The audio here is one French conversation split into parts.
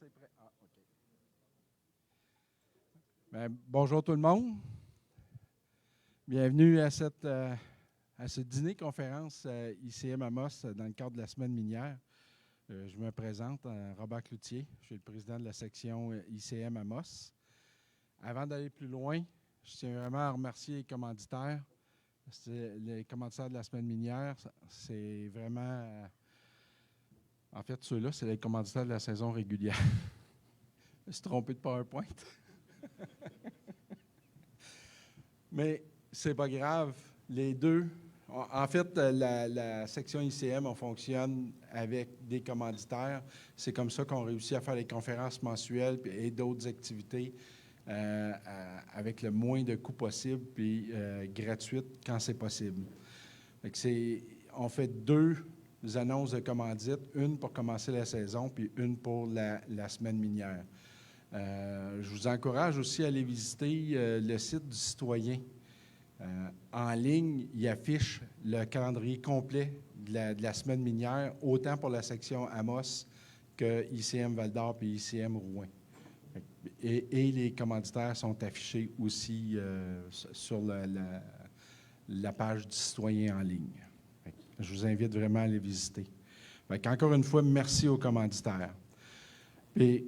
c'est prêt. Ah, OK. Bien, bonjour tout le monde. Bienvenue à ce dîner-conférence ICM Amos dans le cadre de la semaine minière. Je me présente, Robert Cloutier. Je suis le président de la section ICM Amos. Avant d'aller plus loin, je tiens vraiment à remercier les commanditaires. Les commanditaires de la semaine minière, c'est vraiment... en fait, ceux-là, c'est les commanditaires de la saison régulière. Je me suis trompé de PowerPoint. Mais c'est pas grave. Les deux. En fait, la section ICM, on fonctionne avec des commanditaires. C'est comme ça qu'on réussit à faire les conférences mensuelles et d'autres activités avec le moins de coûts possible puis gratuites quand c'est possible. On fait deux annonces de commandite, une pour commencer la saison puis une pour la semaine minière. Je vous encourage aussi à aller visiter le site du citoyen. En ligne, il affiche le calendrier complet de la semaine minière, autant pour la section Amos que ICM Val-d'Or et ICM Rouen. Et les commanditaires sont affichés aussi sur la page du citoyen en ligne. Je vous invite vraiment à les visiter. Encore une fois, merci aux commanditaires. Et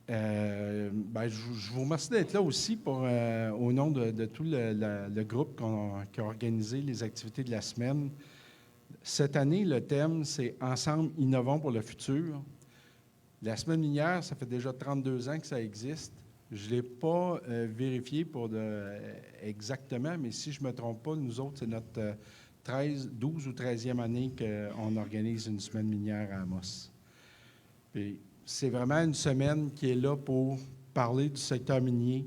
je vous remercie d'être là aussi au nom de tout le groupe qui a organisé les activités de la semaine. Cette année, le thème, c'est « Ensemble, innovons pour le futur ». La semaine minière, ça fait déjà 32 ans que ça existe. Je ne l'ai pas vérifié exactement, mais si je ne me trompe pas, nous autres, c'est notre 12 ou 13e année qu'on organise une semaine minière à Amos. Puis, c'est vraiment une semaine qui est là pour parler du secteur minier,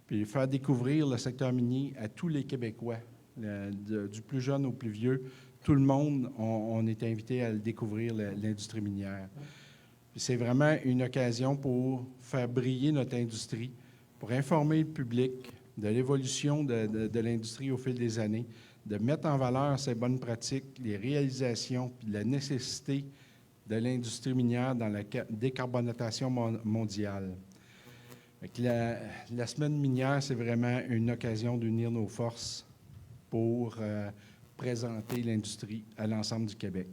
puis faire découvrir le secteur minier à tous les Québécois, du plus jeune au plus vieux. Tout le monde, on est invité à le découvrir, l'industrie minière. Puis c'est vraiment une occasion pour faire briller notre industrie, pour informer le public de l'évolution de l'industrie au fil des années, de mettre en valeur ses bonnes pratiques, les réalisations, puis la nécessité de l'industrie minière dans la décarbonatation mondiale. La semaine minière, c'est vraiment une occasion d'unir nos forces pour présenter l'industrie à l'ensemble du Québec.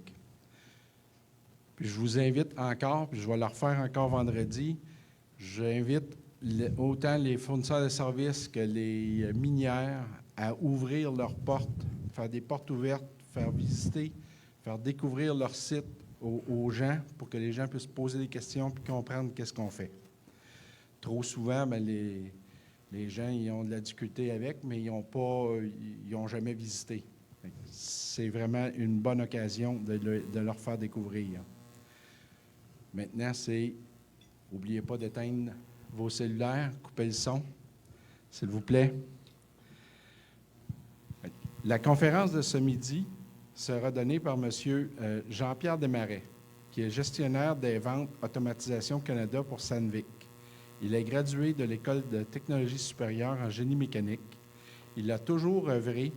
Puis je vous invite encore, puis je vais le refaire encore vendredi, j'invite autant les fournisseurs de services que les minières à ouvrir leurs portes, faire des portes ouvertes, faire visiter, faire découvrir leur site aux gens pour que les gens puissent poser des questions et comprendre qu'est-ce qu'on fait. Trop souvent, les gens ils ont de la difficulté avec, mais ils n'ont jamais visité. C'est vraiment une bonne occasion de leur faire découvrir. Maintenant, n'oubliez pas d'éteindre vos cellulaires, coupez le son, s'il vous plaît. La conférence de ce midi sera donnée par M. Jean-Pierre Desmarais, qui est gestionnaire des ventes Automatisation Canada pour Sandvik. Il est gradué de l'École de technologie supérieure en génie mécanique. Il a toujours œuvré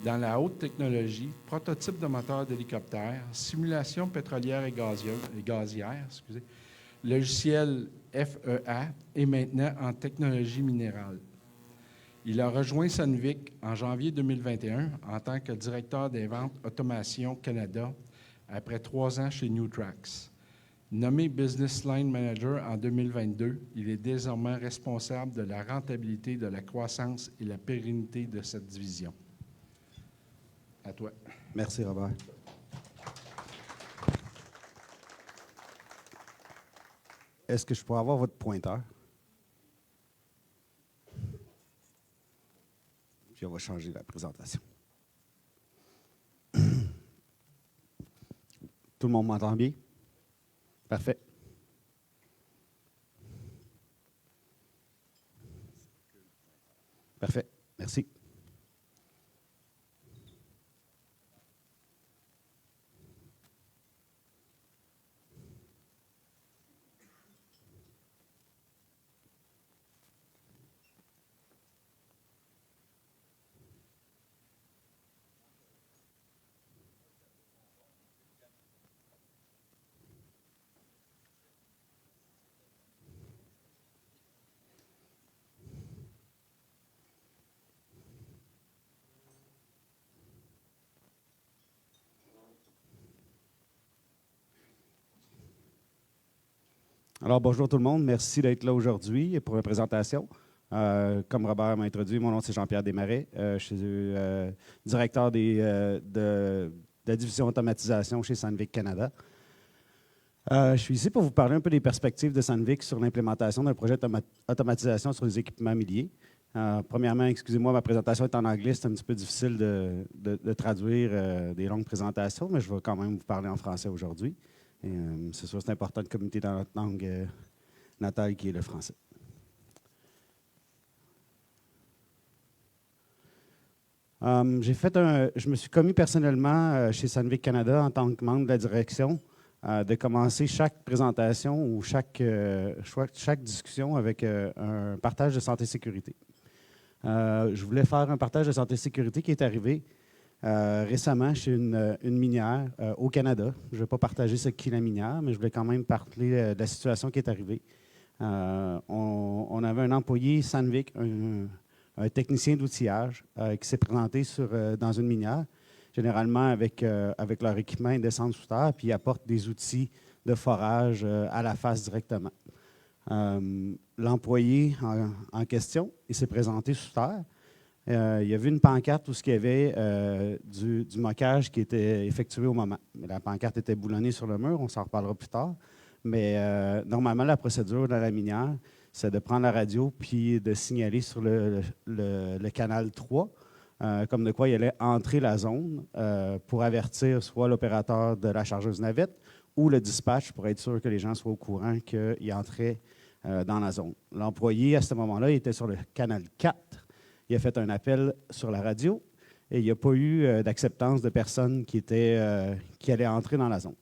dans la haute technologie, prototype de moteurs d'hélicoptères, simulation pétrolière et gazière, logiciel FEA et maintenant en technologie minérale. Il a rejoint Sandvik en janvier 2021 en tant que directeur des ventes Automation Canada après 3 ans chez Newtrax. Nommé Business Line Manager en 2022, il est désormais responsable de la rentabilité, de la croissance et la pérennité de cette division. À toi. Merci, Robert. Est-ce que je pourrais avoir votre pointeur? Puis on va changer la présentation. Tout le monde m'entend bien? Parfait. Parfait. Merci. Alors, bonjour tout le monde. Merci d'être là aujourd'hui pour la présentation. Comme Robert m'a introduit, mon nom c'est Jean-Pierre Desmarais. Je suis directeur de la division automatisation chez Sandvik Canada. Je suis ici pour vous parler un peu des perspectives de Sandvik sur l'implémentation d'un projet d'automatisation sur les équipements milliers. Premièrement, excusez-moi, ma présentation est en anglais, c'est un petit peu difficile de traduire des longues présentations, mais je vais quand même vous parler en français aujourd'hui. C'est sûr, c'est important de communiquer dans notre langue natale qui est le français. Je me suis commis personnellement chez Sandvik Canada en tant que membre de la direction de commencer chaque présentation ou chaque discussion avec un partage de santé-sécurité. Je voulais faire un partage de santé-sécurité qui est arrivé récemment chez une minière au Canada. Je ne vais pas partager ce qu'est la minière, mais je voulais quand même parler de la situation qui est arrivée. On avait un employé Sandvik, un technicien d'outillage qui s'est présenté dans une minière, généralement avec leur équipement, ils descendent sous terre, puis ils apportent des outils de forage à la face directement. L'employé en question, il s'est présenté sous terre. Il y a vu une pancarte où il y avait du moquage qui était effectué au moment. La pancarte était boulonnée sur le mur, on s'en reparlera plus tard. Mais normalement, la procédure dans la minière, c'est de prendre la radio puis de signaler sur le canal 3, comme de quoi il allait entrer la zone pour avertir soit l'opérateur de la chargeuse navette ou le dispatch pour être sûr que les gens soient au courant qu'il entrait dans la zone. L'employé, à ce moment-là, il était sur le canal 4. Il a fait un appel sur la radio et il n'y a pas eu d'acceptance de personnes qui allaient entrer dans la zone.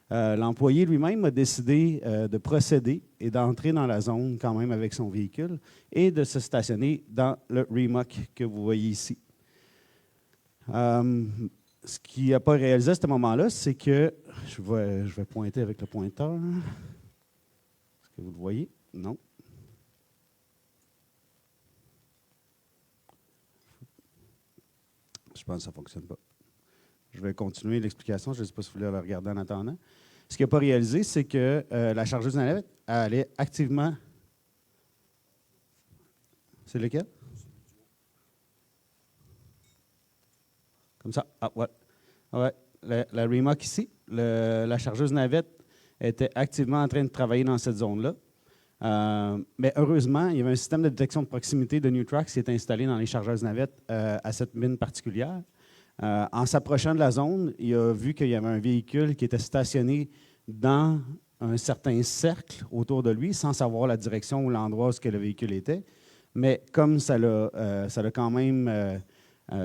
L'employé lui-même a décidé de procéder et d'entrer dans la zone quand même avec son véhicule et de se stationner dans le remorque que vous voyez ici. Ce qu'il n'a pas réalisé à ce moment-là, c'est que, je vais pointer avec le pointeur. Est-ce que vous le voyez? Non. Je pense que ça ne fonctionne pas. Je vais continuer l'explication. Je ne sais pas si vous voulez le regarder en attendant. Ce qu'il n'a pas réalisé, c'est que la chargeuse navette allait activement... C'est lequel? Comme ça. Ah, ouais. Ouais. La remorque ici, la chargeuse navette était activement en train de travailler dans cette zone-là. Mais heureusement, il y avait un système de détection de proximité de Newtrax qui est installé dans les chargeuses navettes à cette mine particulière. En s'approchant de la zone, il a vu qu'il y avait un véhicule qui était stationné dans un certain cercle autour de lui, sans savoir la direction ou l'endroit où le véhicule était. Mais comme ça l'a quand même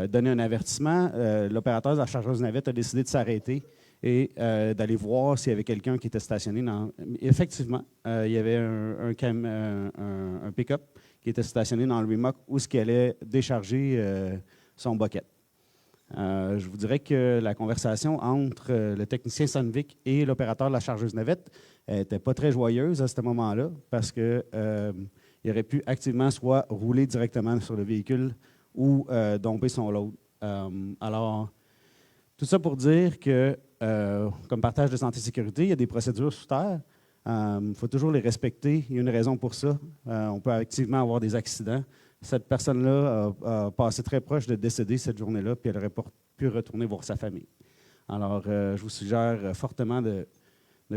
donné un avertissement, l'opérateur de la chargeuse navette a décidé de s'arrêter et d'aller voir s'il y avait quelqu'un qui était stationné dans... Effectivement, il y avait un pick-up qui était stationné dans le remorque où il allait décharger son bucket. Je vous dirais que la conversation entre le technicien Sandvik et l'opérateur de la chargeuse navette n'était pas très joyeuse à ce moment-là parce qu'il aurait pu activement soit rouler directement sur le véhicule ou domper son load. Alors, tout ça pour dire que, comme partage de santé et sécurité, il y a des procédures sous terre. Il faut toujours les respecter. Il y a une raison pour ça. On peut activement avoir des accidents. Cette personne-là a passé très proche de décéder cette journée-là, puis elle aurait pu retourner voir sa famille. Alors, je vous suggère fortement de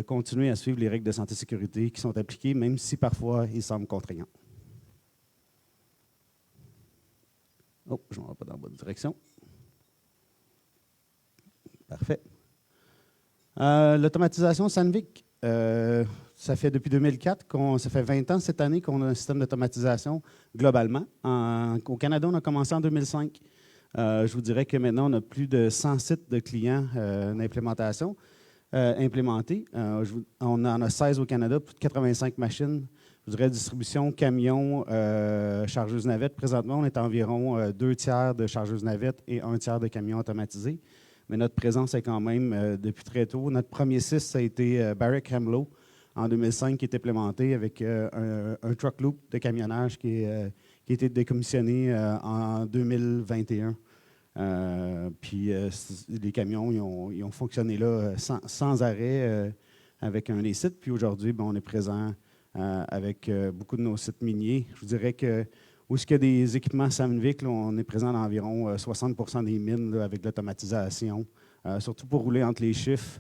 continuer à suivre les règles de santé et sécurité qui sont appliquées, même si parfois ils semblent contraignants. Oh, je ne vais pas dans la bonne direction. Parfait. L'automatisation Sandvik, ça fait depuis 2004, ça fait 20 ans cette année qu'on a un système d'automatisation globalement. Au Canada, on a commencé en 2005. Je vous dirais que maintenant, on a plus de 100 sites de clients d'implémentation implémentés. On en a 16 au Canada, plus de 85 machines. Je dirais distribution, camions, chargeuses navettes. Présentement, on est à environ 2 tiers de chargeuses navettes et 1 tiers de camions automatisés. Mais notre présence est quand même depuis très tôt. Notre premier site, ça a été Barrick Hemlo en 2005, qui est implémenté avec un truck loop de camionnage qui a été décommissionné en 2021. Puis les camions, ils ont fonctionné là sans arrêt avec un des sites. Puis aujourd'hui, on est présent avec beaucoup de nos sites miniers. Je vous dirais que où est-ce qu'il y a des équipements Sandvik, là, on est présent dans environ 60% des mines là, avec l'automatisation, surtout pour rouler entre les chiffres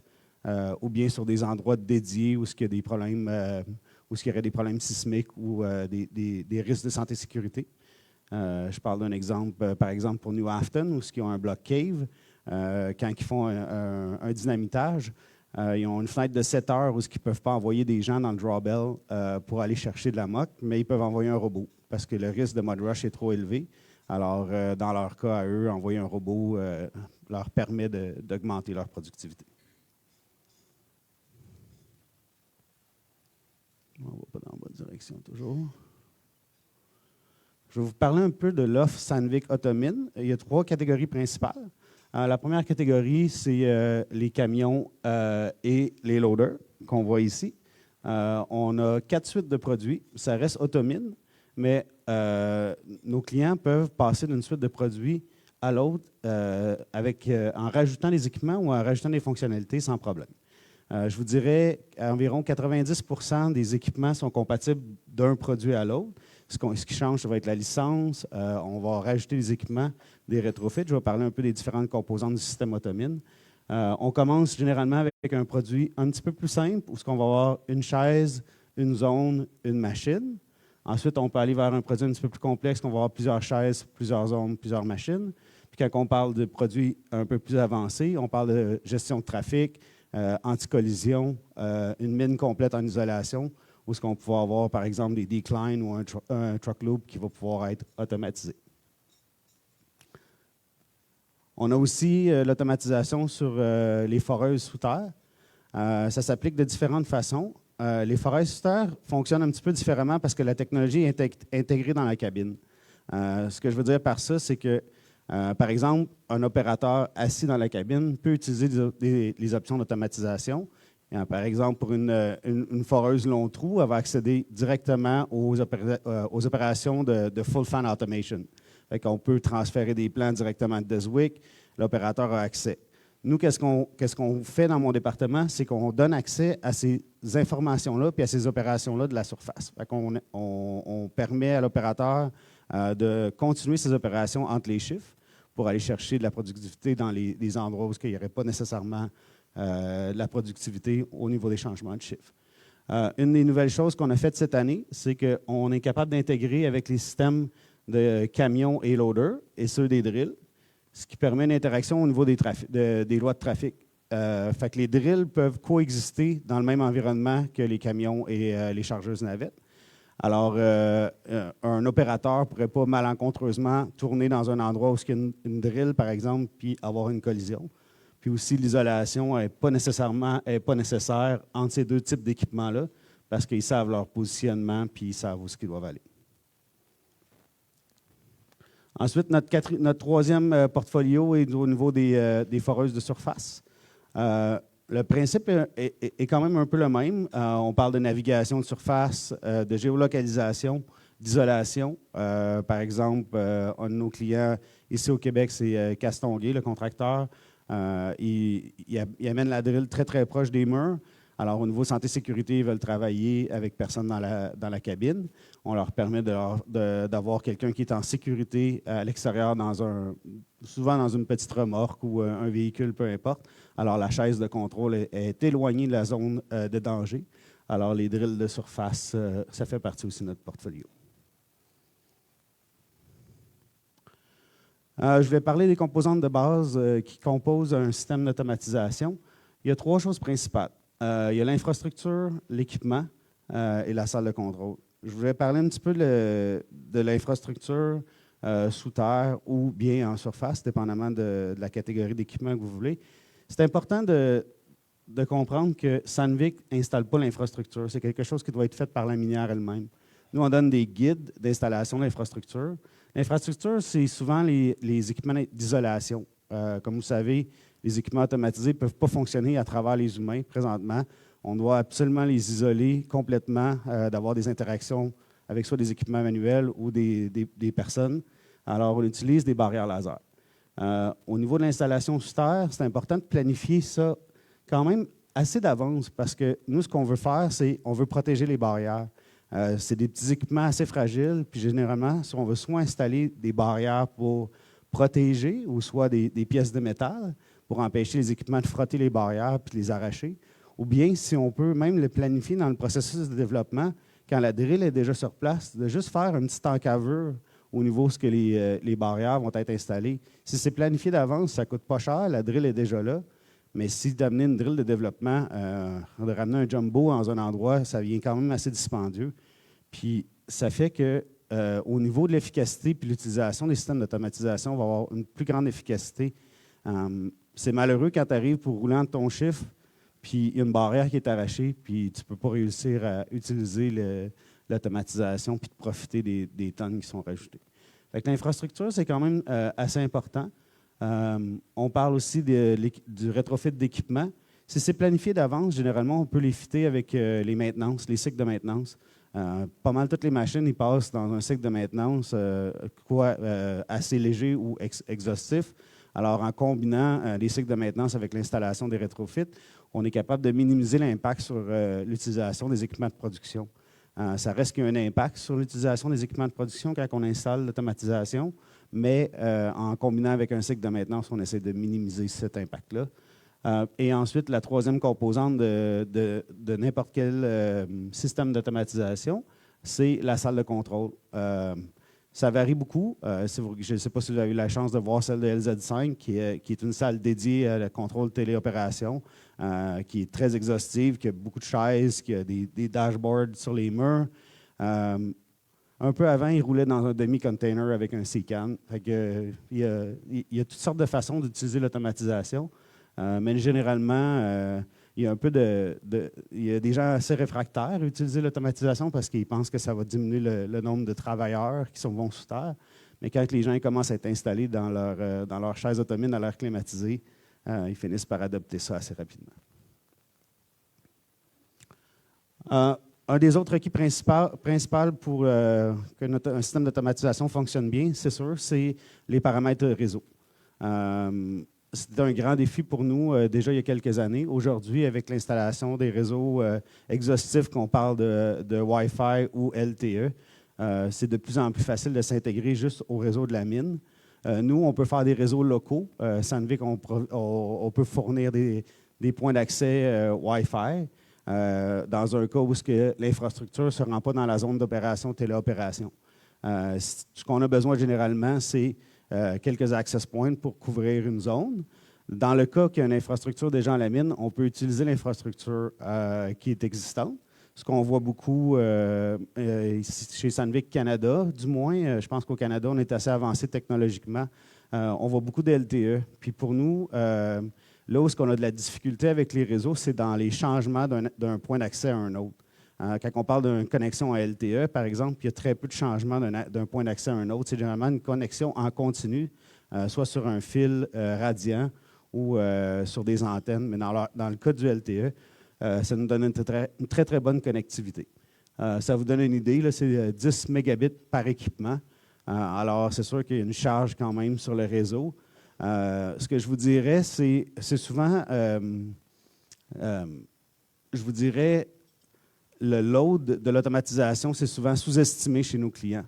ou bien sur des endroits dédiés où il y a des problèmes, où il y aurait des problèmes sismiques ou des risques de santé et sécurité. Je parle d'un exemple, par exemple pour New Afton, où ils ont un block cave, quand ils font un dynamitage, ils ont une fenêtre de 7 heures où ils ne peuvent pas envoyer des gens dans le drawbell pour aller chercher de la moque, mais ils peuvent envoyer un robot parce que le risque de mud rush est trop élevé. Alors, dans leur cas, à eux, envoyer un robot leur permet d'augmenter leur productivité. On ne va pas dans la bonne direction toujours. Je vais vous parler un peu de l'offre Sandvik Automine. Il y a 3 catégories principales. La première catégorie, c'est les camions et les loaders qu'on voit ici. On a 4 suites de produits. Ça reste Automine, mais nos clients peuvent passer d'une suite de produits à l'autre en rajoutant des équipements ou en rajoutant des fonctionnalités sans problème. Je vous dirais qu'environ 90% des équipements sont compatibles d'un produit à l'autre. Ce qui change, ça va être la licence. On va rajouter des équipements, des rétrofits. Je vais parler un peu des différentes composantes du système Automine. On commence généralement avec un produit un petit peu plus simple, où on va avoir une chaise, une zone, une machine. Ensuite, on peut aller vers un produit un petit peu plus complexe, on va avoir plusieurs chaises, plusieurs zones, plusieurs machines. Puis quand on parle de produits un peu plus avancés, on parle de gestion de trafic, anti-collision, une mine complète en isolation, où est-ce qu'on peut avoir, par exemple, des declines ou un truck loop qui va pouvoir être automatisé. On a aussi l'automatisation sur les foreuses sous terre. Ça s'applique de différentes façons. Les foreuses sous terre fonctionnent un petit peu différemment parce que la technologie est intégrée dans la cabine. Ce que je veux dire par ça, c'est que, par exemple, un opérateur assis dans la cabine peut utiliser les options d'automatisation. Par exemple, pour une foreuse long trou, elle va accéder directement aux opérations de full fan automation. On peut transférer des plans directement de Deswik, l'opérateur a accès. Nous, qu'est-ce qu'on fait dans mon département? C'est qu'on donne accès à ces informations-là puis à ces opérations-là de la surface. On permet à l'opérateur de continuer ses opérations entre les chiffres pour aller chercher de la productivité dans les endroits où il n'y aurait pas nécessairement de la productivité au niveau des changements de chiffres. Une des nouvelles choses qu'on a faites cette année, c'est qu'on est capable d'intégrer avec les systèmes de camions et loaders et ceux des drills, ce qui permet une interaction au niveau des lois de trafic. Fait que les drills peuvent coexister dans le même environnement que les camions et les chargeuses navettes. Alors, un opérateur ne pourrait pas malencontreusement tourner dans un endroit où il y a une drill, par exemple, puis avoir une collision. Puis aussi, l'isolation n'est pas nécessaire entre ces deux types d'équipements-là parce qu'ils savent leur positionnement puis ils savent où ils doivent aller. Ensuite, notre troisième portfolio est au niveau des foreuses de surface. Le principe est quand même un peu le même. On parle de navigation de surface, de géolocalisation, d'isolation. Par exemple, un de nos clients ici au Québec, c'est Castonguay, le contracteur. Il amène la drill très, très proche des murs. Alors, au niveau santé-sécurité, ils veulent travailler avec personne dans la cabine. On leur permet d'avoir quelqu'un qui est en sécurité à l'extérieur, souvent dans une petite remorque ou un véhicule, peu importe. Alors, la chaise de contrôle est éloignée de la zone de danger. Alors, les drills de surface, ça fait partie aussi de notre portfolio. Je vais parler des composantes de base qui composent un système d'automatisation. Il y a 3 choses principales. Il y a l'infrastructure, l'équipement et la salle de contrôle. Je voulais parler un petit peu de l'infrastructure sous terre ou bien en surface, dépendamment de la catégorie d'équipement que vous voulez. C'est important de comprendre que Sandvik n'installe pas l'infrastructure. C'est quelque chose qui doit être fait par la minière elle-même. Nous, on donne des guides d'installation d'infrastructure. L'infrastructure, c'est souvent les équipements d'isolation. Comme vous savez, les équipements automatisés ne peuvent pas fonctionner à travers les humains présentement. On doit absolument les isoler complètement, d'avoir des interactions avec soit des équipements manuels ou des personnes. Alors, on utilise des barrières laser. Au niveau de l'installation sous terre, c'est important de planifier ça quand même assez d'avance parce que nous, ce qu'on veut faire, c'est on veut protéger les barrières. C'est des petits équipements assez fragiles, puis généralement, si on veut soit installer des barrières pour protéger, ou soit des pièces de métal pour empêcher les équipements de frotter les barrières puis de les arracher, ou bien si on peut même le planifier dans le processus de développement, quand la drill est déjà sur place, de juste faire une petite encavure au niveau où les barrières vont être installées. Si c'est planifié d'avance, ça ne coûte pas cher, la drill est déjà là. Mais si d'amener une drill de développement, de ramener un jumbo dans un endroit, ça devient quand même assez dispendieux. Puis ça fait que au niveau de l'efficacité puis l'utilisation des systèmes d'automatisation, on va avoir une plus grande efficacité. C'est malheureux quand tu arrives pour rouler entre ton chiffre, puis il y a une barrière qui est arrachée, puis tu ne peux pas réussir à utiliser l'automatisation puis de profiter des tonnes qui sont rajoutées. Fait que l'infrastructure, c'est quand même assez important. On parle aussi du rétrofit d'équipement. Si c'est planifié d'avance, généralement, on peut les fitter avec les maintenances, les cycles de maintenance. Pas mal toutes les machines, ils passent dans un cycle de maintenance assez léger ou exhaustif. Alors, en combinant les cycles de maintenance avec l'installation des rétrofits, on est capable de minimiser l'impact sur l'utilisation des équipements de production. Ça reste qu'il y a un impact sur l'utilisation des équipements de production quand on installe l'automatisation, mais en combinant avec un cycle de maintenance, on essaie de minimiser cet impact-là. Et ensuite, la troisième composante de n'importe quel système d'automatisation, c'est la salle de contrôle. Ça varie beaucoup. Je ne sais pas si vous avez eu la chance de voir celle de LZ5, qui est une salle dédiée à la contrôle téléopération, qui est très exhaustive, qui a beaucoup de chaises, qui a des dashboards sur les murs. Un peu avant, il roulait dans un demi-container avec un C-CAN. Il y a toutes sortes de façons d'utiliser l'automatisation. Mais généralement, il y a des gens assez réfractaires à utiliser l'automatisation parce qu'ils pensent que ça va diminuer le nombre de travailleurs qui vont sous terre. Mais quand les gens commencent à être installés dans leur chaise automine, dans leur climatisée, ils finissent par adopter ça assez rapidement. Un des autres requis principaux pour qu'un système d'automatisation fonctionne bien, c'est sûr, c'est les paramètres réseau. C'était un grand défi pour nous déjà il y a quelques années. Aujourd'hui, avec l'installation des réseaux exhaustifs, qu'on parle de Wi-Fi ou LTE, c'est de plus en plus facile de s'intégrer juste au réseau de la mine. Nous, on peut faire des réseaux locaux. Sandvik, on peut fournir des points d'accès Wi-Fi dans un cas où l'infrastructure ne se rend pas dans la zone d'opération téléopération. Ce qu'on a besoin généralement, c'est quelques access points pour couvrir une zone. Dans le cas qu'il y a une infrastructure déjà à la mine, on peut utiliser l'infrastructure qui est existante. Ce qu'on voit beaucoup chez Sandvik Canada, du moins, je pense qu'au Canada, on est assez avancé technologiquement. On voit beaucoup de LTE. Puis pour nous, là où on a de la difficulté avec les réseaux, c'est dans les changements d'un point d'accès à un autre. Quand on parle d'une connexion à LTE, par exemple, il y a très peu de changements d'un point d'accès à un autre. C'est généralement une connexion en continu, soit sur un fil radiant ou sur des antennes. Mais dans le cas du LTE, ça nous donne une très, très bonne connectivité. Ça vous donne une idée, là, c'est 10 mégabits par équipement. Alors, c'est sûr qu'il y a une charge quand même sur le réseau. Ce que je vous dirais, c'est souvent, je vous dirais, le load de l'automatisation, c'est souvent sous-estimé chez nos clients.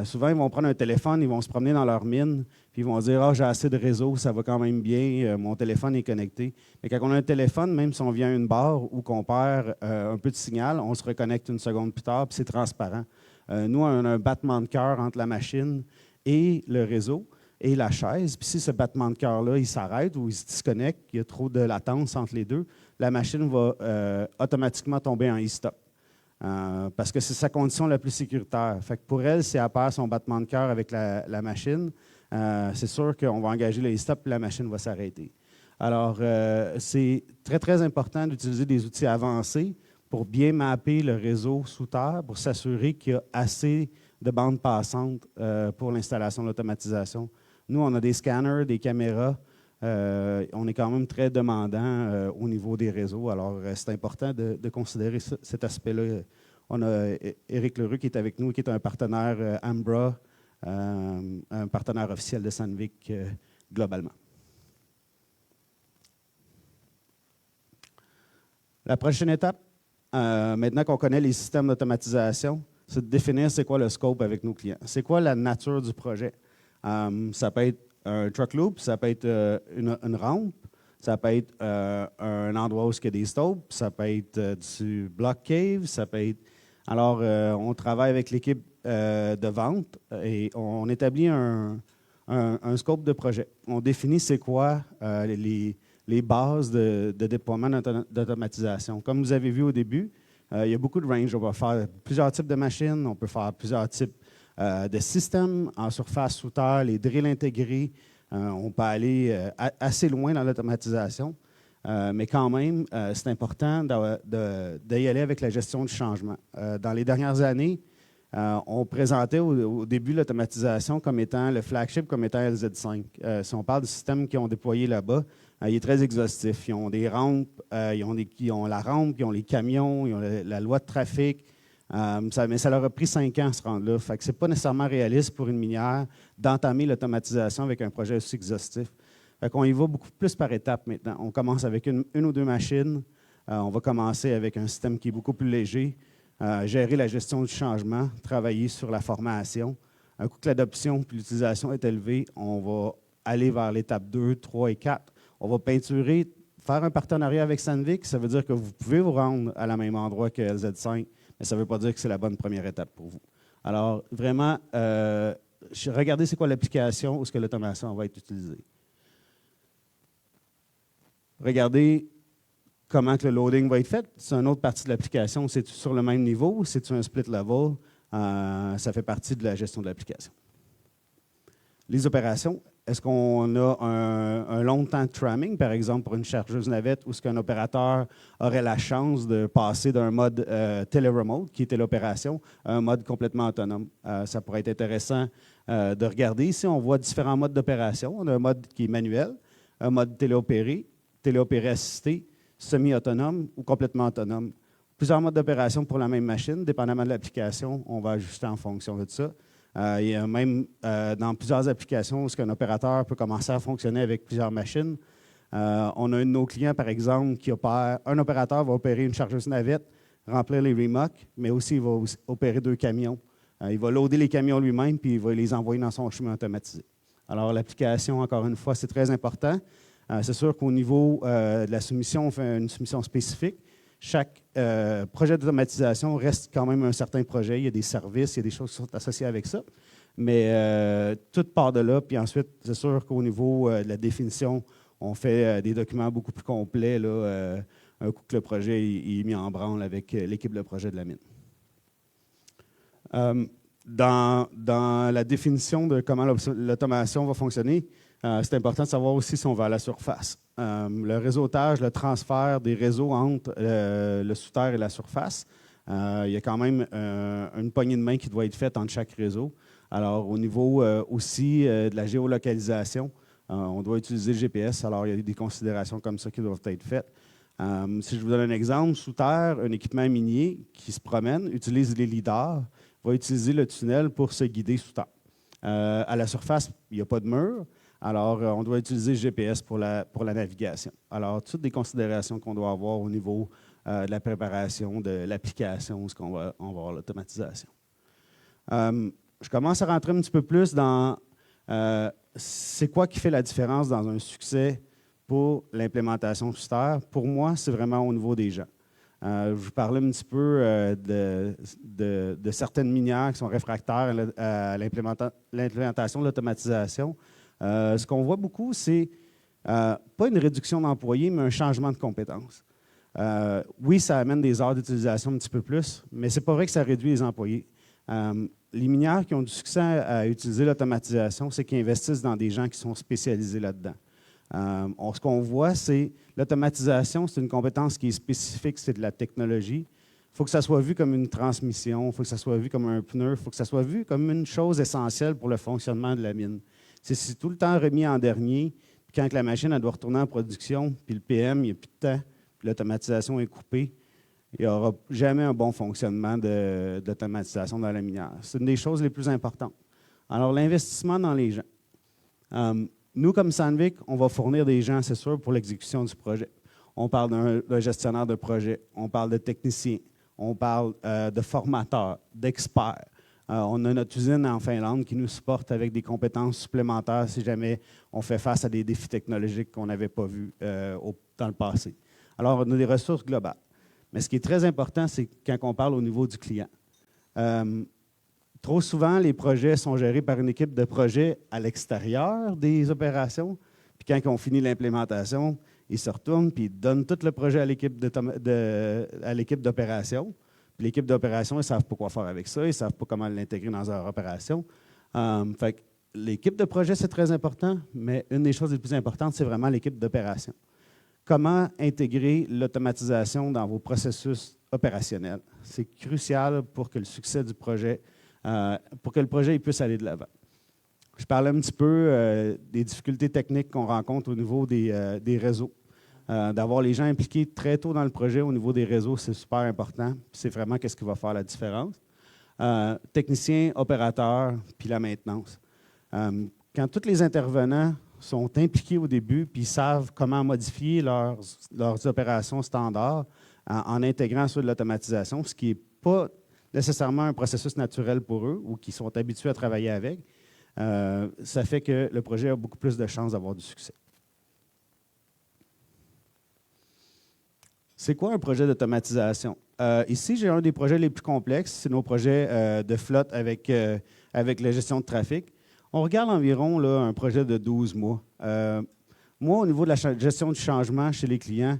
Souvent, ils vont prendre un téléphone, ils vont se promener dans leur mine, puis ils vont dire « Ah, j'ai assez de réseau, ça va quand même bien, mon téléphone est connecté. » Mais quand on a un téléphone, même si on vient à une barre ou qu'on perd un peu de signal, on se reconnecte une seconde plus tard, puis c'est transparent. Nous, on a un battement de cœur entre la machine et le réseau et la chaise. Puis si ce battement de cœur-là, il s'arrête ou il se disconnecte, il y a trop de latence entre les deux, la machine va automatiquement tomber en e-stop. Parce que c'est sa condition la plus sécuritaire. Fait que pour elle, si elle perd son battement de cœur avec la machine, c'est sûr qu'on va engager le e-stop et la machine va s'arrêter. Alors, c'est très, très important d'utiliser des outils avancés pour bien mapper le réseau sous terre, pour s'assurer qu'il y a assez de bandes passantes pour l'installation de l'automatisation. Nous, on a des scanners, des caméras. On est quand même très demandant au niveau des réseaux. Alors, c'est important de considérer cet aspect-là. On a Éric Leroux qui est avec nous, qui est un partenaire Ambra, un partenaire officiel de Sandvik globalement. La prochaine étape, maintenant qu'on connaît les systèmes d'automatisation, c'est de définir c'est quoi le scope avec nos clients. C'est quoi la nature du projet. Ça peut être un truck loop, ça peut être une rampe, ça peut être un endroit où il y a des stopes, ça peut être du block cave, ça peut être... Alors, on travaille avec l'équipe de vente et on établit un scope de projet. On définit c'est quoi les bases de déploiement d'automatisation. Comme vous avez vu au début, il y a beaucoup de range. On va faire plusieurs types de machines, on peut faire plusieurs types de systèmes en surface, sous terre, les drills intégrés. On peut aller assez loin dans l'automatisation, mais quand même, c'est important d'y aller avec la gestion du changement. Dans les dernières années, on présentait au début l'automatisation comme étant le flagship, comme étant LZ5. Si on parle du système qu'ils ont déployé là-bas, il est très exhaustif. Ils ont des rampes, ils ont la rampe, ils ont les camions, ils ont la loi de trafic. Mais ça leur a pris 5 ans à se rendre là. Fait que ce n'est pas nécessairement réaliste pour une minière d'entamer l'automatisation avec un projet aussi exhaustif. Fait qu'on y va beaucoup plus par étapes maintenant. On commence avec une ou deux machines. On va commencer avec un système qui est beaucoup plus léger. Gérer la gestion du changement, travailler sur la formation. Un coup que l'adoption et l'utilisation est élevée, on va aller vers l'étape 2, 3 et 4. On va peinturer, faire un partenariat avec Sandvik. Ça veut dire que vous pouvez vous rendre à la même endroit que LZ5, mais ça ne veut pas dire que c'est la bonne première étape pour vous. Alors, vraiment, regardez c'est quoi l'application où est-ce que l'automation va être utilisée. Regardez comment que le loading va être fait. C'est une autre partie de l'application. C'est sur le même niveau, c'est un split level. Ça fait partie de la gestion de l'application. Les opérations. Est-ce qu'on a un long temps de tramming, par exemple, pour une chargeuse navette, où est-ce qu'un opérateur aurait la chance de passer d'un mode télé-remote, qui était l'opération, à un mode complètement autonome? Ça pourrait être intéressant de regarder. Ici, on voit différents modes d'opération. On a un mode qui est manuel, un mode téléopéré assisté, semi-autonome ou complètement autonome. Plusieurs modes d'opération pour la même machine, dépendamment de l'application, on va ajuster en fonction de ça. Il y a même dans plusieurs applications où un opérateur peut commencer à fonctionner avec plusieurs machines. On a un de nos clients, par exemple, qui opère, un opérateur va opérer une chargeuse navette, remplir les remorques, mais aussi il va opérer 2 camions. Il va loader les camions lui-même, puis il va les envoyer dans son chemin automatisé. Alors, l'application, encore une fois, c'est très important. C'est sûr qu'au niveau de la soumission, on fait une soumission spécifique. Chaque projet d'automatisation reste quand même un certain projet. Il y a des services, il y a des choses qui sont associées avec ça. Mais tout part de là. Puis ensuite, c'est sûr qu'au niveau de la définition, on fait des documents beaucoup plus complets là, un coup que le projet est mis en branle avec l'équipe de projet de la mine. Dans la définition de comment l'automation va fonctionner, c'est important de savoir aussi si on va à la surface. Le réseautage, le transfert des réseaux entre le sous-terre et la surface, il y a quand même une poignée de main qui doit être faite entre chaque réseau. Alors, au niveau aussi de la géolocalisation, on doit utiliser le GPS. Alors, il y a des considérations comme ça qui doivent être faites. Si je vous donne un exemple, sous terre, un équipement minier qui se promène, utilise les lidars, va utiliser le tunnel pour se guider sous terre. À la surface, il n'y a pas de mur. Alors, on doit utiliser le GPS pour la navigation. Alors, toutes des considérations qu'on doit avoir au niveau de la préparation, de l'application, où on va avoir l'automatisation. Je commence à rentrer un petit peu plus dans c'est quoi qui fait la différence dans un succès pour l'implémentation sous terre. Pour moi, c'est vraiment au niveau des gens. Je vous parlais un petit peu de certaines minières qui sont réfractaires à l'implémentation de l'automatisation. Ce qu'on voit beaucoup, c'est pas une réduction d'employés, mais un changement de compétences. Oui, ça amène des heures d'utilisation un petit peu plus, mais ce n'est pas vrai que ça réduit les employés. Les minières qui ont du succès à utiliser l'automatisation, c'est qu'ils investissent dans des gens qui sont spécialisés là-dedans. Ce qu'on voit, c'est l'automatisation, c'est une compétence qui est spécifique, c'est de la technologie. Il faut que ça soit vu comme une transmission, il faut que ça soit vu comme un pneu, il faut que ça soit vu comme une chose essentielle pour le fonctionnement de la mine. C'est tout le temps remis en dernier, puis quand la machine elle doit retourner en production, puis le PM, il n'y a plus de temps, puis l'automatisation est coupée, il n'y aura jamais un bon fonctionnement d'automatisation dans la minière. C'est une des choses les plus importantes. Alors, l'investissement dans les gens. Nous, comme Sandvik, on va fournir des gens, c'est sûr, pour l'exécution du projet. On parle d'un gestionnaire de projet, on parle de technicien, on parle de formateur, d'expert. On a notre usine en Finlande qui nous supporte avec des compétences supplémentaires si jamais on fait face à des défis technologiques qu'on n'avait pas vus dans le passé. Alors, on a des ressources globales. Mais ce qui est très important, c'est quand on parle au niveau du client. Trop souvent, les projets sont gérés par une équipe de projet à l'extérieur des opérations. Puis quand on finit l'implémentation, ils se retournent puis ils donnent tout le projet à l'équipe d'opération. Puis l'équipe d'opération, ils ne savent pas quoi faire avec ça, ils ne savent pas comment l'intégrer dans leur opération. Fait que l'équipe de projet, c'est très important, mais une des choses les plus importantes, c'est vraiment l'équipe d'opération. Comment intégrer l'automatisation dans vos processus opérationnels? C'est crucial pour que le succès du projet, pour que le projet puisse aller de l'avant. Je parlais un petit peu des difficultés techniques qu'on rencontre au niveau des réseaux. D'avoir les gens impliqués très tôt dans le projet au niveau des réseaux, c'est super important. C'est vraiment qu'est-ce qui va faire la différence. Techniciens, opérateurs, puis la maintenance. Quand tous les intervenants sont impliqués au début, puis ils savent comment modifier leurs opérations standards en intégrant sur de l'automatisation, ce qui n'est pas nécessairement un processus naturel pour eux ou qu'ils sont habitués à travailler avec, ça fait que le projet a beaucoup plus de chances d'avoir du succès. C'est quoi un projet d'automatisation? Ici, j'ai un des projets les plus complexes. C'est nos projets de flotte avec la gestion de trafic. On regarde environ là, un projet de 12 mois. Moi, au niveau de la gestion du changement chez les clients,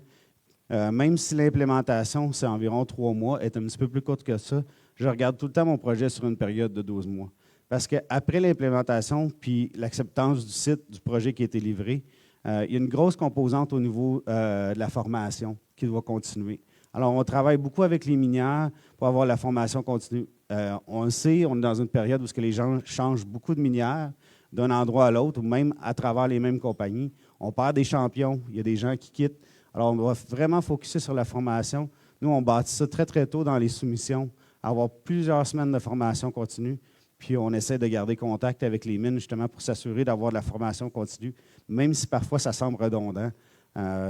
même si l'implémentation, c'est environ 3 mois, est un petit peu plus courte que ça, je regarde tout le temps mon projet sur une période de 12 mois. Parce qu'après l'implémentation puis l'acceptance du site, du projet qui a été livré, il y a une grosse composante au niveau de la formation qui doit continuer. Alors, on travaille beaucoup avec les minières pour avoir la formation continue. On le sait, on est dans une période où les gens changent beaucoup de minières d'un endroit à l'autre, ou même à travers les mêmes compagnies. On perd des champions, il y a des gens qui quittent. Alors, on doit vraiment focuser sur la formation. Nous, on bâtit ça très, très tôt dans les soumissions, avoir plusieurs semaines de formation continue, puis on essaie de garder contact avec les mines justement pour s'assurer d'avoir de la formation continue, même si parfois ça semble redondant.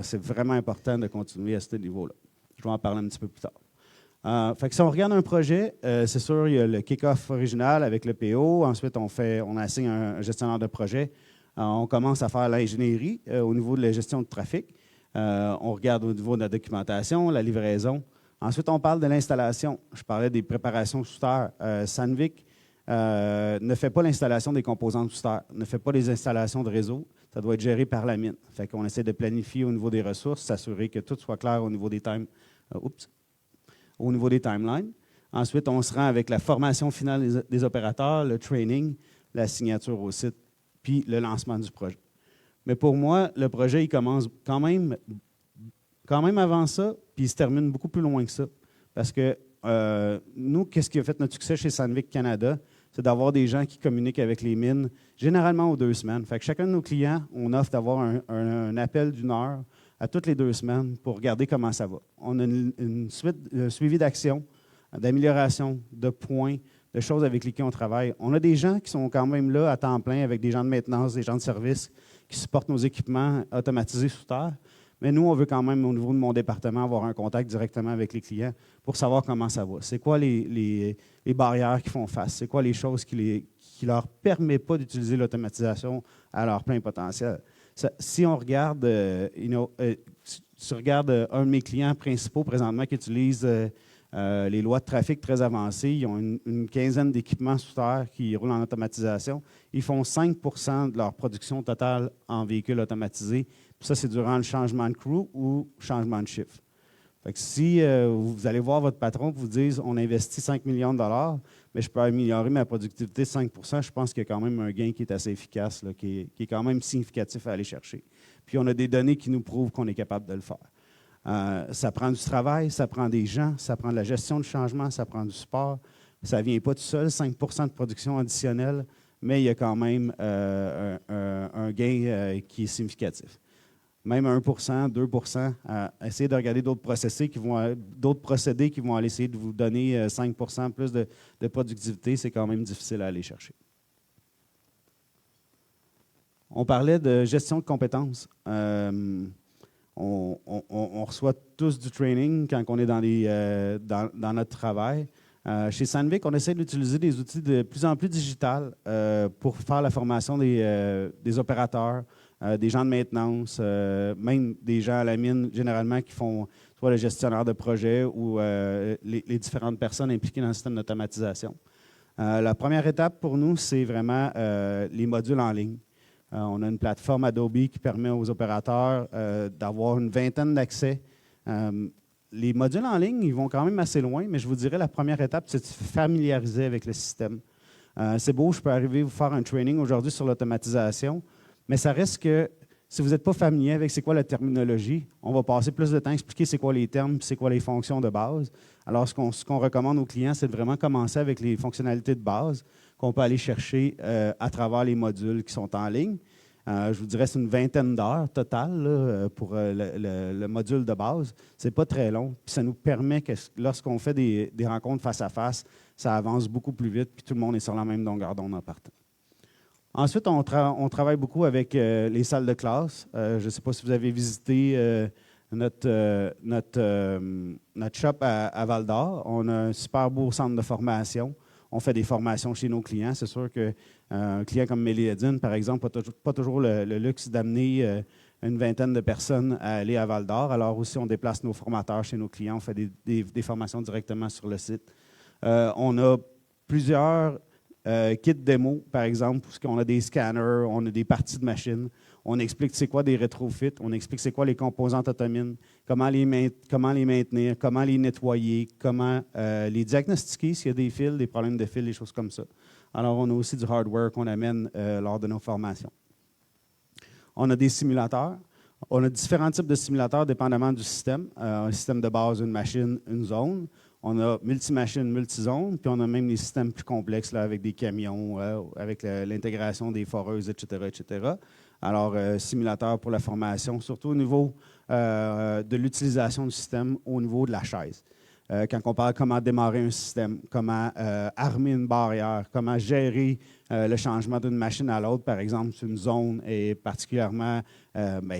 C'est vraiment important de continuer à ce niveau-là. Je vais en parler un petit peu plus tard. Fait que si on regarde un projet, c'est sûr, il y a le kick-off original avec le PO. Ensuite, on assigne un gestionnaire de projet. On commence à faire l'ingénierie au niveau de la gestion de trafic. On regarde au niveau de la documentation, la livraison. Ensuite, on parle de l'installation. Je parlais des préparations sous terre. Sandvik ne fait pas l'installation des composantes sous terre, ne fait pas les installations de réseau. Ça doit être géré par la mine. Fait qu'on essaie de planifier au niveau des ressources, s'assurer que tout soit clair au niveau des au niveau des timelines. Ensuite, on se rend avec la formation finale des opérateurs, le training, la signature au site, puis le lancement du projet. Mais pour moi, le projet, il commence quand même avant ça, puis il se termine beaucoup plus loin que ça. Parce que nous, qu'est-ce qui a fait notre succès chez Sandvik Canada? C'est d'avoir des gens qui communiquent avec les mines, généralement aux 2 semaines. Fait que chacun de nos clients, on offre d'avoir un appel d'1 heure à toutes les 2 semaines pour regarder comment ça va. On a une suite, un suivi d'actions, d'amélioration, de points, de choses avec lesquelles on travaille. On a des gens qui sont quand même là à temps plein avec des gens de maintenance, des gens de service qui supportent nos équipements automatisés sous terre. Mais nous, on veut quand même, au niveau de mon département, avoir un contact directement avec les clients pour savoir comment ça va. C'est quoi les barrières qu'ils font face? C'est quoi les choses qui ne leur permettent pas d'utiliser l'automatisation à leur plein potentiel? Si on regarde, si on regarde un de mes clients principaux présentement qui utilise les lois de trafic très avancées, ils ont une quinzaine d'équipements sous terre qui roulent en automatisation. Ils font 5 de leur production totale en véhicules automatisés. Puis ça, c'est durant le changement de crew ou changement de chiffre. Fait que si vous allez voir votre patron et vous dites on investit 5 millions de dollars, mais je peux améliorer ma productivité de 5 je pense qu'il y a quand même un gain qui est assez efficace, là, qui est quand même significatif à aller chercher. Puis on a des données qui nous prouvent qu'on est capable de le faire. Ça prend du travail, ça prend des gens, ça prend de la gestion de changement, ça prend du support. Ça ne vient pas tout seul, 5 de production additionnelle, mais il y a quand même un gain qui est significatif. Même 1 2 essayez de regarder d'autres procédés qui vont aller essayer de vous donner 5 plus de productivité, c'est quand même difficile à aller chercher. On parlait de gestion de compétences. on reçoit tous du training quand on est dans notre travail. Chez Sandvik, on essaie d'utiliser des outils de plus en plus digitales pour faire la formation des opérateurs, des gens de maintenance, même des gens à la mine, généralement, qui font soit le gestionnaire de projet ou les différentes personnes impliquées dans le système d'automatisation. La première étape pour nous, c'est vraiment les modules en ligne. On a une plateforme Adobe qui permet aux opérateurs d'avoir une vingtaine d'accès. Les modules en ligne, ils vont quand même assez loin, mais je vous dirais la première étape, c'est de se familiariser avec le système. C'est beau, je peux arriver vous faire un training aujourd'hui sur l'automatisation, mais ça reste que si vous n'êtes pas familier avec c'est quoi la terminologie, on va passer plus de temps à expliquer c'est quoi les termes, c'est quoi les fonctions de base. Alors, ce qu'on recommande aux clients, c'est de vraiment commencer avec les fonctionnalités de base qu'on peut aller chercher à travers les modules qui sont en ligne. Je vous dirais c'est une vingtaine d'heures totale là, pour le module de base. Ce n'est pas très long. Puis ça nous permet que lorsqu'on fait des rencontres face à face, ça avance beaucoup plus vite, puis tout le monde est sur la même longueur d'onde en partant. Ensuite, on travaille beaucoup avec les salles de classe. Je ne sais pas si vous avez visité notre shop à Val-d'Or. On a un super beau centre de formation. On fait des formations chez nos clients. C'est sûr qu'un client comme Méliadine, par exemple, n'a pas toujours le luxe d'amener une vingtaine de personnes à aller à Val-d'Or. Alors aussi, on déplace nos formateurs chez nos clients. On fait des formations directement sur le site. On a plusieurs kits démo, par exemple, parce qu'on a des scanners, on a des parties de machines. On explique c'est quoi des rétrofits, on explique c'est quoi les composantes automines, comment les maintenir, comment les nettoyer, comment les diagnostiquer s'il y a des fils, des problèmes de fils, des choses comme ça. Alors, on a aussi du hardware qu'on amène lors de nos formations. On a des simulateurs. On a différents types de simulateurs dépendamment du système. Un système de base, une machine, une zone. On a multi-machines, multi-zones, puis on a même des systèmes plus complexes là, avec des camions, avec l'intégration des foreuses, etc., etc. Alors, simulateur pour la formation, surtout au niveau de l'utilisation du système, au niveau de la chaise. Quand on parle comment démarrer un système, comment armer une barrière, comment gérer le changement d'une machine à l'autre, par exemple, sur une zone, et particulièrement,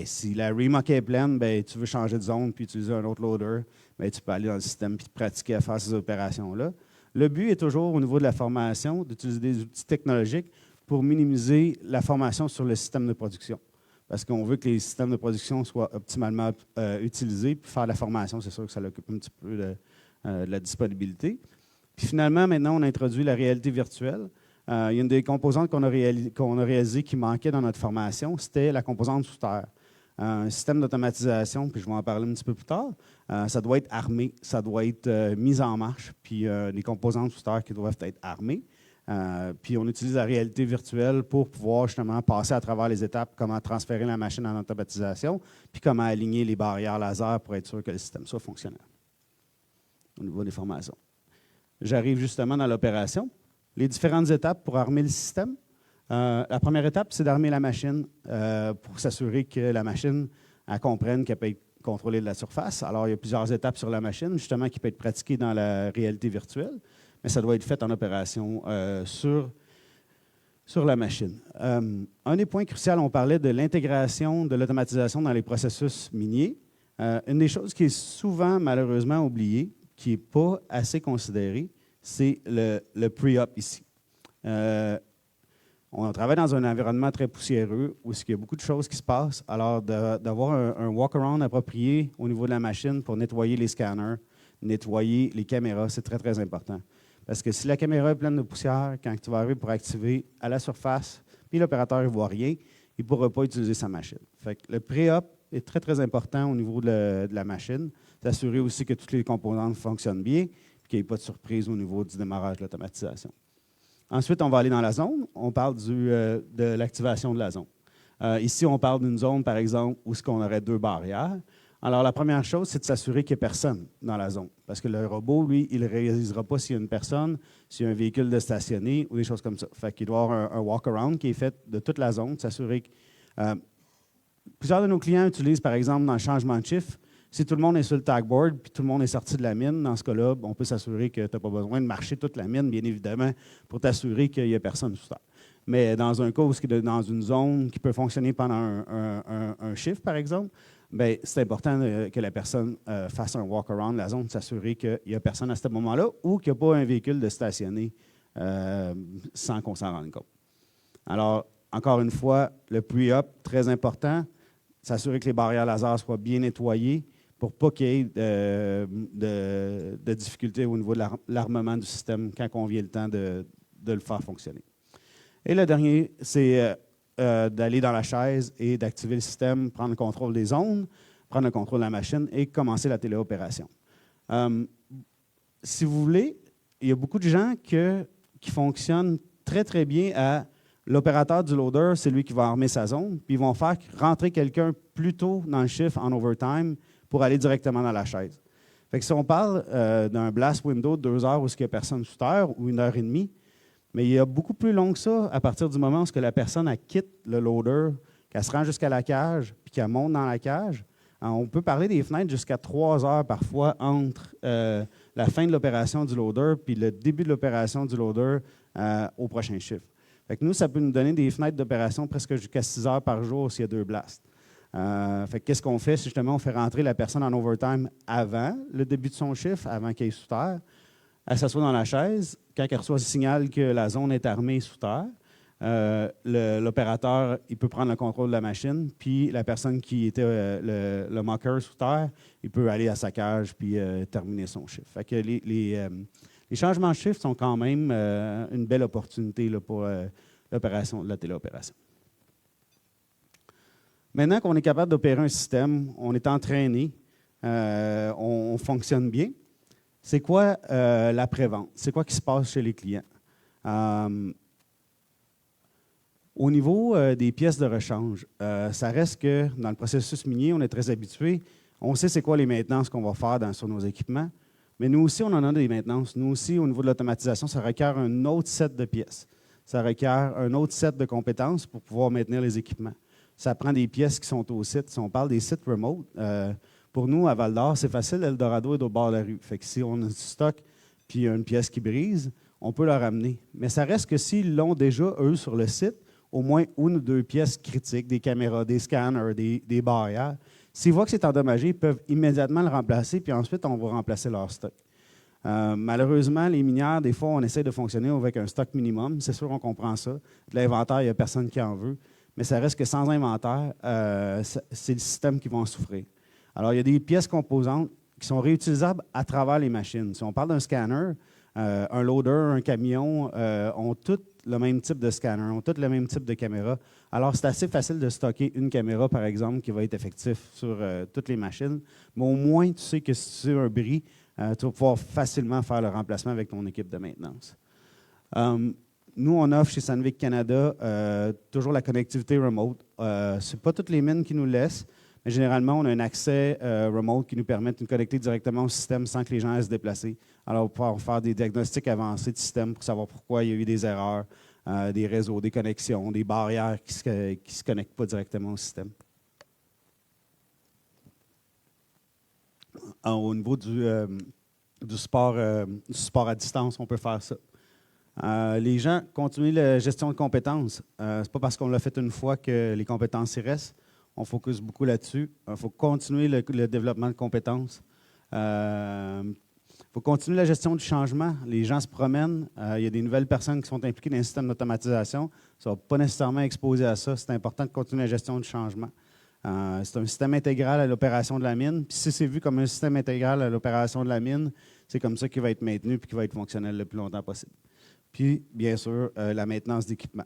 si la remorque est pleine, tu veux changer de zone puis utiliser un autre loader, tu peux aller dans le système et pratiquer à faire ces opérations-là. Le but est toujours, au niveau de la formation, d'utiliser des outils technologiques pour minimiser la formation sur le système de production. Parce qu'on veut que les systèmes de production soient optimalement utilisés. Puis faire la formation, c'est sûr que ça occupe un petit peu de la disponibilité. Puis finalement, maintenant, on a introduit la réalité virtuelle. Il y a une des composantes qu'on a réalisées qui manquait dans notre formation, c'était la composante sous terre. Un système d'automatisation, puis je vais en parler un petit peu plus tard, ça doit être armé, ça doit être mis en marche, puis les composantes sous terre qui doivent être armées. Puis on utilise la réalité virtuelle pour pouvoir justement passer à travers les étapes, comment transférer la machine en automatisation, puis comment aligner les barrières laser pour être sûr que le système soit fonctionnel au niveau des formations. J'arrive justement dans l'opération. Les différentes étapes pour armer le système. La première étape, c'est d'armer la machine pour s'assurer que la machine elle comprenne qu'elle peut être contrôlée de la surface. Alors, il y a plusieurs étapes sur la machine, justement, qui peut être pratiquées dans la réalité virtuelle, mais ça doit être fait en opération sur la machine. Un des points cruciaux, on parlait de l'intégration de l'automatisation dans les processus miniers. Une des choses qui est souvent, malheureusement, oubliée, qui n'est pas assez considérée, c'est le pre-op ici. On travaille dans un environnement très poussiéreux où il y a beaucoup de choses qui se passent. Alors, d'avoir un walk-around approprié au niveau de la machine pour nettoyer les scanners, nettoyer les caméras, c'est très, très important. Parce que si la caméra est pleine de poussière, quand tu vas arriver pour activer à la surface, puis l'opérateur ne voit rien, il ne pourra pas utiliser sa machine. Fait que le pré-op est très, très important au niveau de la machine. S'assurer aussi que toutes les composantes fonctionnent bien et qu'il n'y ait pas de surprise au niveau du démarrage de l'automatisation. Ensuite, on va aller dans la zone. On parle de l'activation de la zone. Ici, on parle d'une zone, par exemple, où on aurait 2 barrières. Alors, la première chose, c'est de s'assurer qu'il n'y a personne dans la zone. Parce que le robot, lui, il ne réalisera pas s'il y a une personne, s'il y a un véhicule de stationné ou des choses comme ça. Fait qu'il doit y avoir un walk-around qui est fait de toute la zone, s'assurer que... plusieurs de nos clients utilisent, par exemple, dans le changement de chiffre, si tout le monde est sur le tagboard puis tout le monde est sorti de la mine, dans ce cas-là, on peut s'assurer que tu n'as pas besoin de marcher toute la mine, bien évidemment, pour t'assurer qu'il n'y a personne sous terre. Mais dans un cas où c'est dans une zone qui peut fonctionner pendant un chiffre, par exemple, bien, c'est important que la personne fasse un walk-around de la zone, s'assurer qu'il n'y a personne à ce moment-là ou qu'il n'y a pas un véhicule de stationner sans qu'on s'en rende compte. Alors, encore une fois, le pre-up, très important, s'assurer que les barrières laser soient bien nettoyées pour pas qu'il y ait de difficultés au niveau de l'armement du système quand on vient le temps de le faire fonctionner. Et le dernier, c'est d'aller dans la chaise et d'activer le système, prendre le contrôle des ondes, prendre le contrôle de la machine et commencer la téléopération. Si vous voulez, il y a beaucoup de gens qui fonctionnent très, très bien à l'opérateur du loader, c'est lui qui va armer sa zone, puis ils vont faire rentrer quelqu'un plus tôt dans le shift en overtime pour aller directement dans la chaise. Fait que si on parle d'un blast window de 2 heures où il n'y a personne sous terre ou 1 heure et demie, mais il y a beaucoup plus long que ça à partir du moment où la personne elle quitte le loader, qu'elle se rend jusqu'à la cage, puis qu'elle monte dans la cage. On peut parler des fenêtres jusqu'à 3 heures parfois entre la fin de l'opération du loader puis le début de l'opération du loader au prochain shift. Fait que nous, ça peut nous donner des fenêtres d'opération presque jusqu'à 6 heures par jour s'il y a 2 blasts. Fait que qu'est-ce qu'on fait? Justement, on fait rentrer la personne en overtime avant le début de son shift, avant qu'elle soit sous terre. Elle s'assoit dans la chaise. Quand elle reçoit le signal que la zone est armée sous terre, l'opérateur il peut prendre le contrôle de la machine, puis la personne qui était le mocker sous terre, il peut aller à sa cage puis terminer son shift. Fait que les changements de shift sont quand même une belle opportunité là, pour l'opération, la téléopération. Maintenant qu'on est capable d'opérer un système, on est entraîné, on fonctionne bien, c'est quoi l'après-vente? C'est quoi qui se passe chez les clients? Au niveau des pièces de rechange, ça reste que dans le processus minier, on est très habitué. On sait c'est quoi les maintenances qu'on va faire sur nos équipements, mais nous aussi, on en a des maintenances. Nous aussi, au niveau de l'automatisation, ça requiert un autre set de pièces. Ça requiert un autre set de compétences pour pouvoir maintenir les équipements. Ça prend des pièces qui sont au site. Si on parle des sites remote, pour nous, à Val-d'Or, c'est facile, Eldorado est au bord de la rue. Fait que si on a du stock puis une pièce qui brise, on peut la ramener. Mais ça reste que s'ils l'ont déjà, eux, sur le site, au moins 1 ou 2 pièces critiques, des caméras, des scanners, des barrières, s'ils voient que c'est endommagé, ils peuvent immédiatement le remplacer, puis ensuite, on va remplacer leur stock. Malheureusement, les minières, des fois, on essaie de fonctionner avec un stock minimum. C'est sûr, on comprend ça. De l'inventaire, il n'y a personne qui en veut. Mais ça reste que sans inventaire, c'est le système qui va en souffrir. Alors, il y a des pièces composantes qui sont réutilisables à travers les machines. Si on parle d'un scanner, un loader, un camion ont tous le même type de scanner, ont tous le même type de caméra. Alors, c'est assez facile de stocker une caméra, par exemple, qui va être effectif sur toutes les machines. Mais au moins, tu sais que si tu as un bris, tu vas pouvoir facilement faire le remplacement avec ton équipe de maintenance. Nous, on offre chez Sandvik Canada toujours la connectivité remote. Ce n'est pas toutes les mines qui nous laissent, mais généralement, on a un accès remote qui nous permet de nous connecter directement au système sans que les gens aient à se déplacer. Alors, on va pouvoir faire des diagnostics avancés de système pour savoir pourquoi il y a eu des erreurs, des réseaux, des connexions, des barrières qui ne se connectent pas directement au système. Au niveau du support à distance, on peut faire ça. Les gens continuent la gestion de compétences. Ce n'est pas parce qu'on l'a fait une fois que les compétences y restent. On focus beaucoup là-dessus. Il faut continuer le développement de compétences. Il faut continuer la gestion du changement. Les gens se promènent. Il y a des nouvelles personnes qui sont impliquées dans un système d'automatisation. Ça ne va pas nécessairement exposer à ça. C'est important de continuer la gestion du changement. C'est un système intégral à l'opération de la mine. Puis si c'est vu comme un système intégral à l'opération de la mine, c'est comme ça qu'il va être maintenu et qu'il va être fonctionnel le plus longtemps possible. Puis, bien sûr, la maintenance d'équipement.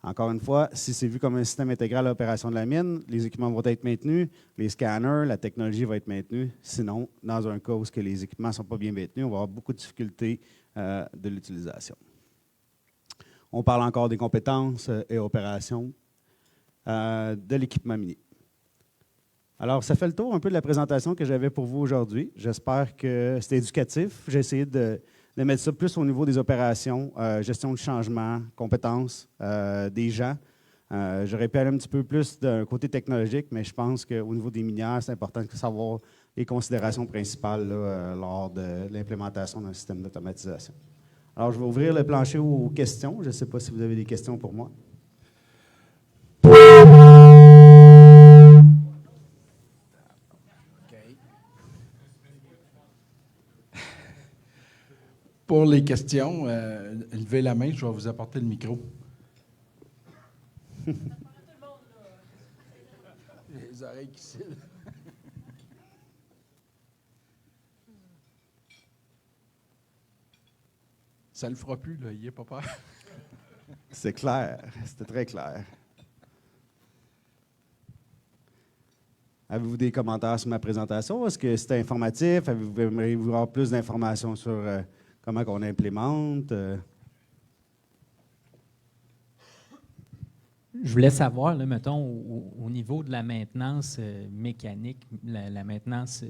Encore une fois, si c'est vu comme un système intégral à l'opération de la mine, les équipements vont être maintenus, les scanners, la technologie va être maintenue. Sinon, dans un cas où les équipements ne sont pas bien maintenus, on va avoir beaucoup de difficultés de l'utilisation. On parle encore des compétences et opérations de l'équipement minier. Alors, ça fait le tour un peu de la présentation que j'avais pour vous aujourd'hui. J'espère que c'était éducatif. J'ai essayé de mettre ça plus au niveau des opérations, gestion du changement, compétences des gens. J'aurais pu aller un petit peu plus d'un côté technologique, mais je pense qu'au niveau des minières, c'est important de savoir les considérations principales là, lors de l'implémentation d'un système d'automatisation. Alors, je vais ouvrir le plancher aux questions. Je ne sais pas si vous avez des questions pour moi. Pour les questions, levez la main, je vais vous apporter le micro. Les oreilles qui cillent. Ça ne le fera plus, là, il n'est pas peur. C'est clair, c'était très clair. Avez-vous des commentaires sur ma présentation? Est-ce que c'était informatif? Aimeriez-vous avoir plus d'informations sur comment on implémente? Je voulais savoir, là, mettons, au niveau de la maintenance mécanique, la maintenance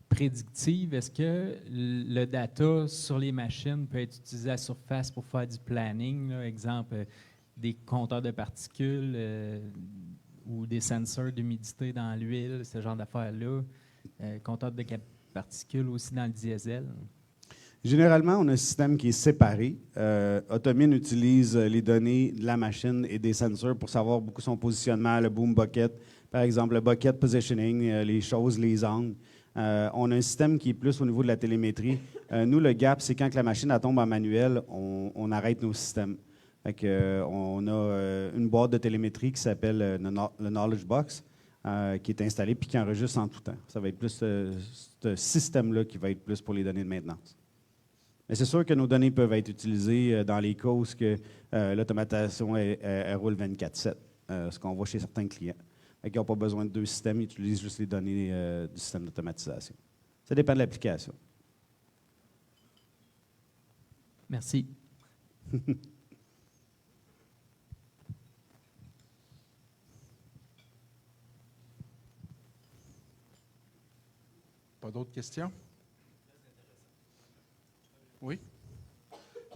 prédictive, est-ce que le data sur les machines peut être utilisé à la surface pour faire du planning? Là, exemple, des compteurs de particules ou des sensors d'humidité dans l'huile, ce genre d'affaires-là. Compteurs de particules aussi dans le diesel. Généralement, on a un système qui est séparé. Automine utilise les données de la machine et des sensors pour savoir beaucoup son positionnement, le boom bucket, par exemple, le bucket positioning, les choses, les angles. On a un système qui est plus au niveau de la télémétrie. Nous, le gap, c'est quand la machine elle tombe en manuel, on arrête nos systèmes. Fait que, on a une boîte de télémétrie qui s'appelle le Knowledge Box, qui est installée puis qui enregistre en tout temps. Ça va être plus ce système-là qui va être plus pour les données de maintenance. Mais c'est sûr que nos données peuvent être utilisées dans les cas où l'automatisation elle roule 24/7, ce qu'on voit chez certains clients. Ils n'ont pas besoin de deux systèmes, ils utilisent juste les données du système d'automatisation. Ça dépend de l'application. Merci. Pas d'autres questions? Oui?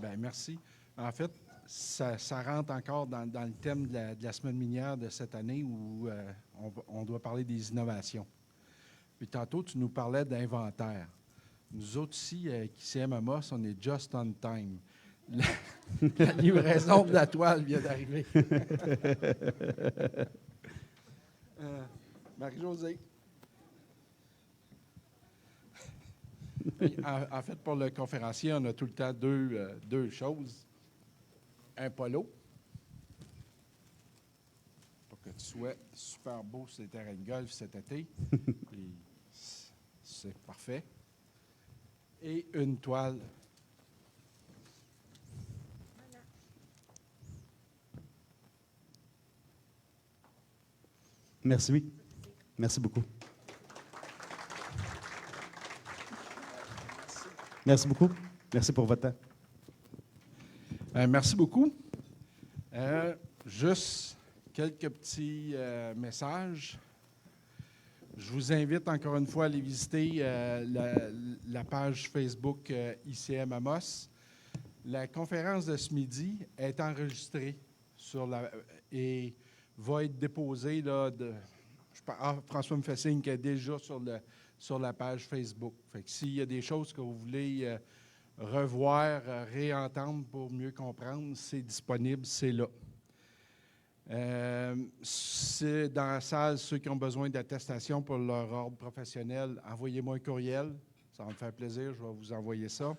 Bien, merci. En fait, ça rentre encore dans le thème de la semaine minière de cette année où on doit parler des innovations. Puis tantôt, tu nous parlais d'inventaire. Nous autres ici, qui à Amos, on est just on time. La livraison de la toile vient d'arriver. Marie-Josée. En fait, pour le conférencier, on a tout le temps deux choses. Un polo, pour que tu sois super beau sur les terrains de golf cet été. C'est parfait. Et une toile. Merci. Merci beaucoup. Merci beaucoup. Merci pour votre temps. Merci beaucoup. Juste quelques petits messages. Je vous invite encore une fois à aller visiter la page Facebook ICM Amos. La conférence de ce midi est enregistrée et va être déposée. François me fait signe qu'elle est déjà sur la page Facebook. Fait que s'il y a des choses que vous voulez revoir, réentendre pour mieux comprendre, c'est disponible, c'est là. C'est dans la salle, ceux qui ont besoin d'attestation pour leur ordre professionnel, envoyez-moi un courriel, ça va me faire plaisir, je vais vous envoyer ça.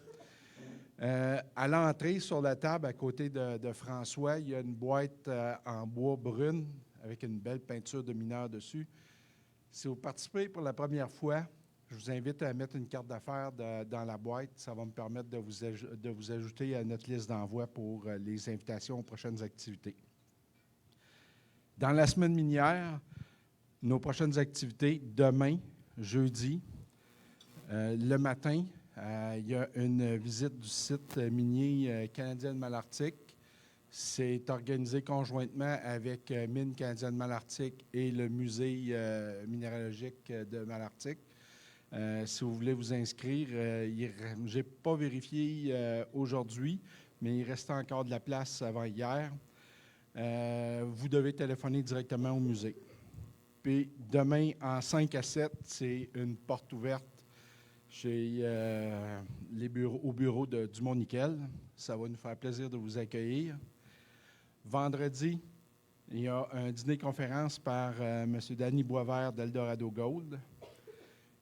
À l'entrée, sur la table, à côté de François, il y a une boîte en bois brune avec une belle peinture de mineur dessus. Si vous participez pour la première fois, je vous invite à mettre une carte d'affaires dans la boîte. Ça va me permettre de vous ajouter à notre liste d'envoi pour les invitations aux prochaines activités. Dans la semaine minière, nos prochaines activités, demain, jeudi, le matin, il y a une visite du site minier canadien de Malartic. C'est organisé conjointement avec Mines canadienne de Malartic et le musée minéralogique de Malartic. Si vous voulez vous inscrire, je n'ai pas vérifié aujourd'hui, mais il restait encore de la place avant hier. Vous devez téléphoner directement au musée. Puis demain, en 5 à 7, c'est une porte ouverte au bureau de Dumont Nickel. Ça va nous faire plaisir de vous accueillir. Vendredi, il y a un dîner-conférence par M. Danny Boisvert d'Eldorado Gold.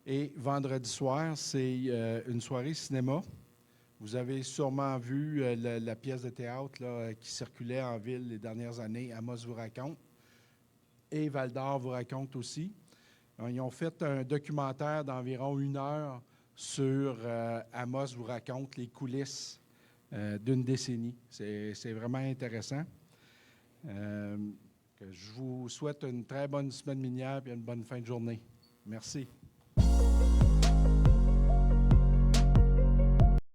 Et vendredi soir, c'est une soirée cinéma. Vous avez sûrement vu la pièce de théâtre là, qui circulait en ville les dernières années, Amos vous raconte, et Val-d'Or vous raconte aussi. Ils ont fait un documentaire d'environ 1 heure sur Amos vous raconte les coulisses d'une décennie. C'est vraiment intéressant. Je vous souhaite une très bonne semaine minière et une bonne fin de journée. Merci.